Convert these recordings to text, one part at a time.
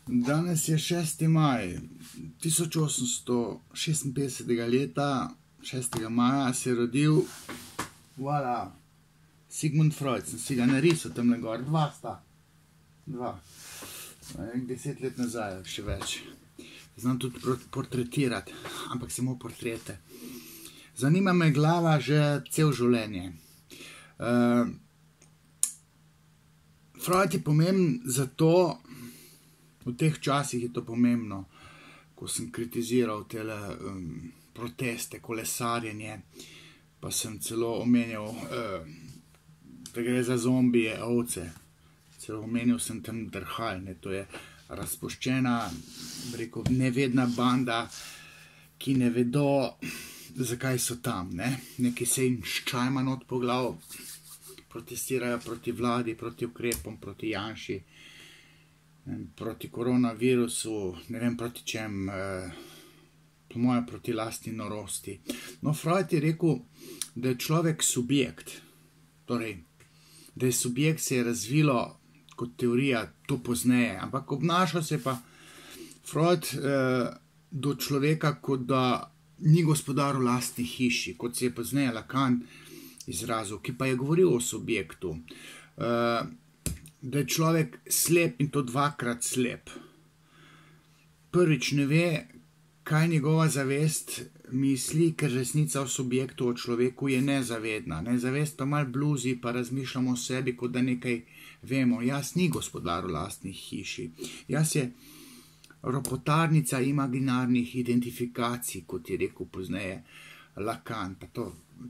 Danes je 6. maj 1856. leta, 6. maja se je rodil, voilà, Sigmund Freud. Sem si ga narisal tamle gor, dva sta. 10 let nazaj, še več. Znam tudi portretirati, ampak samo portrete. Zanima me glava že cel življenje. Freud je pomemben zato, v teh časih je to pomembno, ko sem kritiziral tele proteste, kolesarjenje, pa sem celo omenjal, da gre za zombije, ovce. Celo omenil sem tam drhal, ne, to je razpuščena, rekel, nevedna banda, ki ne vedo, zakaj so tam, ne. Neki se jim ščajma not po glavu, protestirajo proti vladi, proti ukrepom, proti Janši, proti koronavirusu, ne vem proti čem, po mojem proti lastni norosti. No, Freud je rekel, da je človek subjekt, torej, da je subjekt se je razvilo kot teorija to pozneje, ampak obnašal se pa Freud do človeka, kot da ni gospodar v lastni hiši, kot se je pozneje Lacan izrazil, ki pa je govoril o subjektu, da je človek slep in to dvakrat slep. Prvič ne ve, kaj njegova zavest misli, ker resnica o subjektu, o človeku je nezavedna. Nezavest pa malo bluzi, pa razmišljamo o sebi, kot da nekaj vemo. Jaz ni gospodar v lastni hiši. Jaz je ropotarnica imaginarnih identifikacij, kot je rekel pozneje Lacan, pa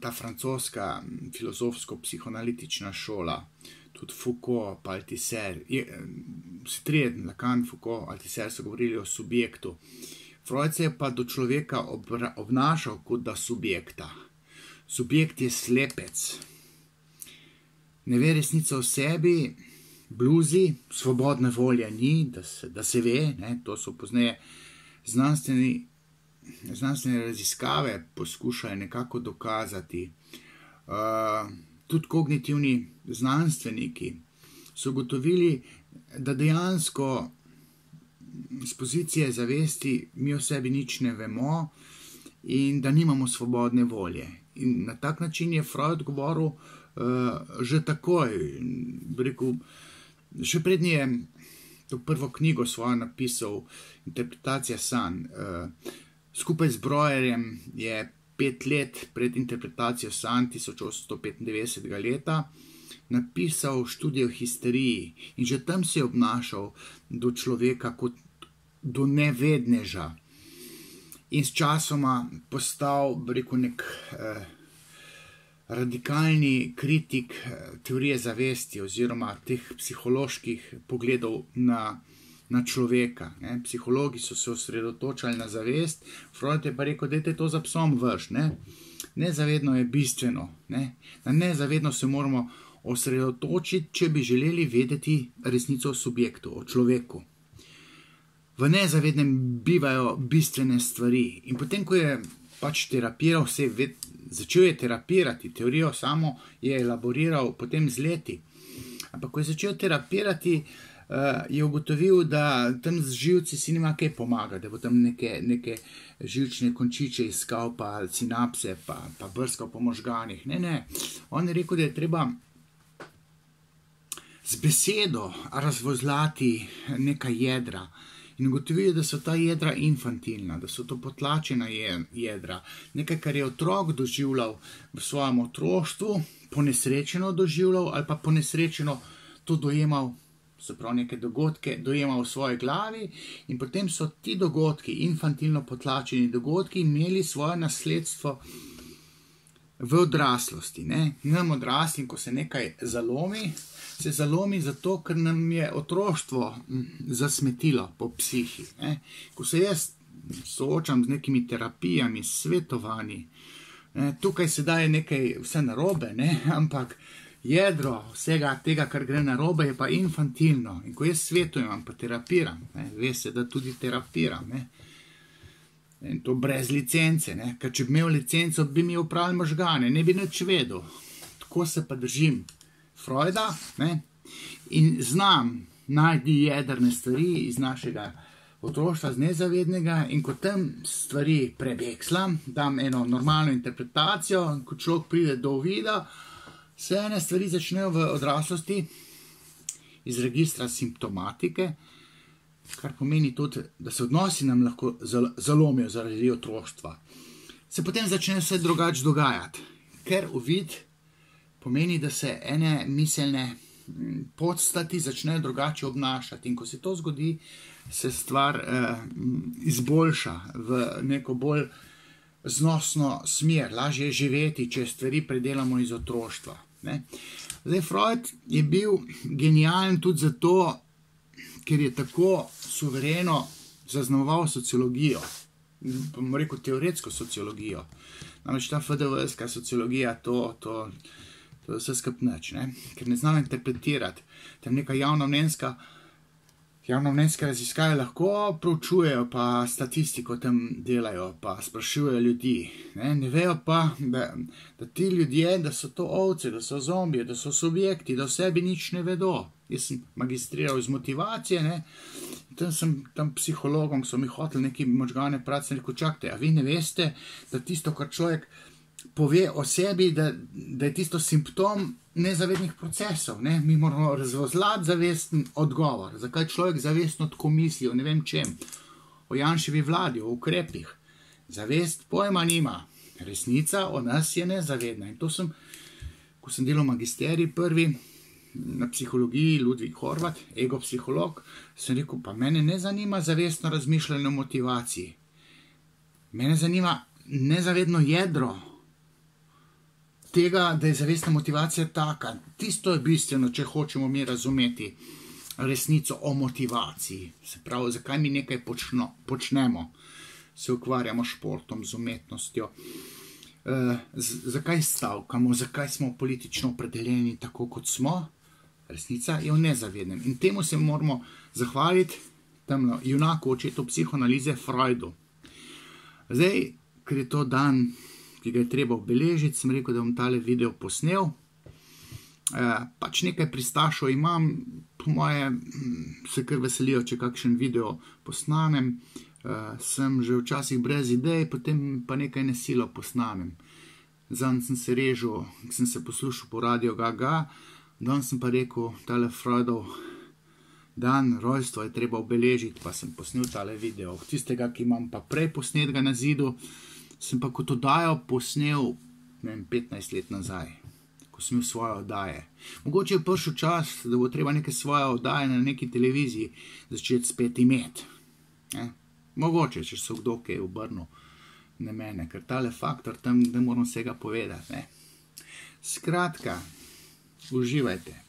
ta francoska filozofsko-psihoanalitična šola, tudi Foucault pa Althusser, Lacan, Foucault, Althusser so govorili o subjektu. Freud se je pa do človeka obnašal kot da subjekta. Subjekt je slepec. Ne ve resnico o sebi, bluzi, svobodne volje ni, da se ve, ne, to so pozneje znanstvene raziskave poskušajo nekako dokazati. Tudi kognitivni znanstveniki so ugotovili, da dejansko z pozicije zavesti mi o sebi nič ne vemo in da nimamo svobodne volje. In na tak način je Freud govoril že takoj, rekel, še prednji je to prvo knjigo svojo napisal Interpretacija sanj. Skupaj z Breuerjem je 5 let pred interpretacijo sanj 1895. leta napisal študijo o histeriji in že tam se je obnašal do človeka kot do nevedneža in s časoma postal, rekel, nek radikalni kritik teorije zavesti oziroma teh psiholoških pogledov na človeka. Ne. Psihologi so se osredotočali na zavest, Freud je pa rekel, dajte to za psom vrš, ne. Nezavedno je bistveno, ne. Na nezavedno se moramo osredotočiti, če bi želeli vedeti resnico o subjektu, o človeku. V nezavednem bivajo bistvene stvari. In potem, ko je pač terapiral, začel je terapirati, teorijo samo je elaboriral potem z leti. Ampak, ko je začel terapirati, je ugotovil, da tam z živci si nima kaj pomaga, da bo tam neke živčne končiče iskal, pa sinapse, pa brskal po možganih. Ne. On je rekel, da je treba z besedo razvozlati neka jedra. In ugotovili, da so ta jedra infantilna, da so to potlačena jedra. Nekaj, kar je otrok doživljal v svojem otroštvu, ponesrečeno doživljal ali pa ponesrečeno to dojemal, se pravi neke dogodke, dojemal v svoji glavi in potem so ti dogodki, infantilno potlačeni dogodki, imeli svoje nasledstvo v odraslosti. Nam odraslim, ko se nekaj zalomi, se zalomi zato, ker nam je otroštvo zasmetilo po psihi. Ko se jaz soočam z nekimi terapijami, svetovanji, tukaj se daje nekaj vse narobe, ampak jedro vsega tega, kar gre narobe, je pa infantilno. In ko jaz svetujem, pa terapiram, ve se, da tudi terapiram, in to brez licence, ker če bi imel licenco, bi mi upravili možgane, ne bi nič vedel. Tako se pa držim Freuda, in znam najdi jedrne stvari iz našega otroštva, z nezavednega, in ko tam stvari prevekslam, dam eno normalno interpretacijo, ko človek pride do uvida, se ene stvari začnejo v odraslosti iz registra simptomatike, kar pomeni tudi, da se odnosi nam lahko zalomijo zaradi otroštva. Se potem začne vse drugače dogajati, ker uvid pomeni, da se ene miselne podstati začnejo drugače obnašati, in ko se to zgodi, se stvar izboljša v neko bolj znosno smer, lažje je živeti, če stvari predelamo iz otroštva. Zdaj, Freud je bil genijalen tudi zato, ker je tako suvereno zaznamoval sociologijo, bomo rekel teoretsko sociologijo. Namreč ta FDV-ska sociologija, to je vse skupaj nič, ker ne znam interpretirati. Tam neka javnomnenjske raziskave lahko proučujejo, pa statistiko tam delajo, pa sprašujejo ljudi. Ne vejo pa, da ti ljudje, da so to ovce, da so zombije, da so subjekti, da o sebi nič ne vedo. Jaz sem magistriral iz motivacije, tam psihologom so mi hoteli neki možgane prati, sem rekel, čakajte, a vi ne veste, da tisto, kar človek pove o sebi, da je tisto simptom nezavednih procesov. Mi moramo razvozlati zavesten odgovor. Zakaj človek zavestno tako misli o ne vem čem? O Janševi vladi, o ukrepih. Zavest pojma nima. Resnica o nas je nezavedna. In to sem, ko sem delal magisterij prvi na psihologiji, Ludvik Horvat, egopsiholog, sem rekel, pa mene ne zanima zavestno razmišljanje o motivaciji. Mene zanima nezavedno jedro tega, da je zavestna motivacija taka. Tisto je bistveno, če hočemo mi razumeti resnico o motivaciji. Se pravi, zakaj mi nekaj počnemo, se ukvarjamo s športom, z umetnostjo, zakaj stavkamo, zakaj smo politično opredeljeni tako, kot smo. Resnica je v nezavednem. In temu se moramo zahvaliti temno junaku očetu psihoanalize Freudu. Zdaj, ker je to dan, ki ga je treba obeležiti, sem rekel, da bom tale video posnel. Pač nekaj pristašov imam, po moje se kar veselijo, če kakšen video posnamem. Sem že včasih brez idej, potem pa nekaj nesilo posnamem. Zanj sem se režil, sem se poslušal po Radio Gaga, danes sem pa rekel, tale Freudov dan, rojstvo je treba obeležiti, pa sem posnel tale video. Tistega, ki imam pa prej posnetega na zidu, sem pa kot oddajo posnel 15 let nazaj, ko sem imel svoje oddaje. Mogoče je prišel čas, da bo treba neke svoje oddaje na neki televiziji začeti spet imeti. Mogoče, če so kdo kaj obrnil na mene, ker tale faktor tam, da moram vsega povedati. Skratka, uživajte.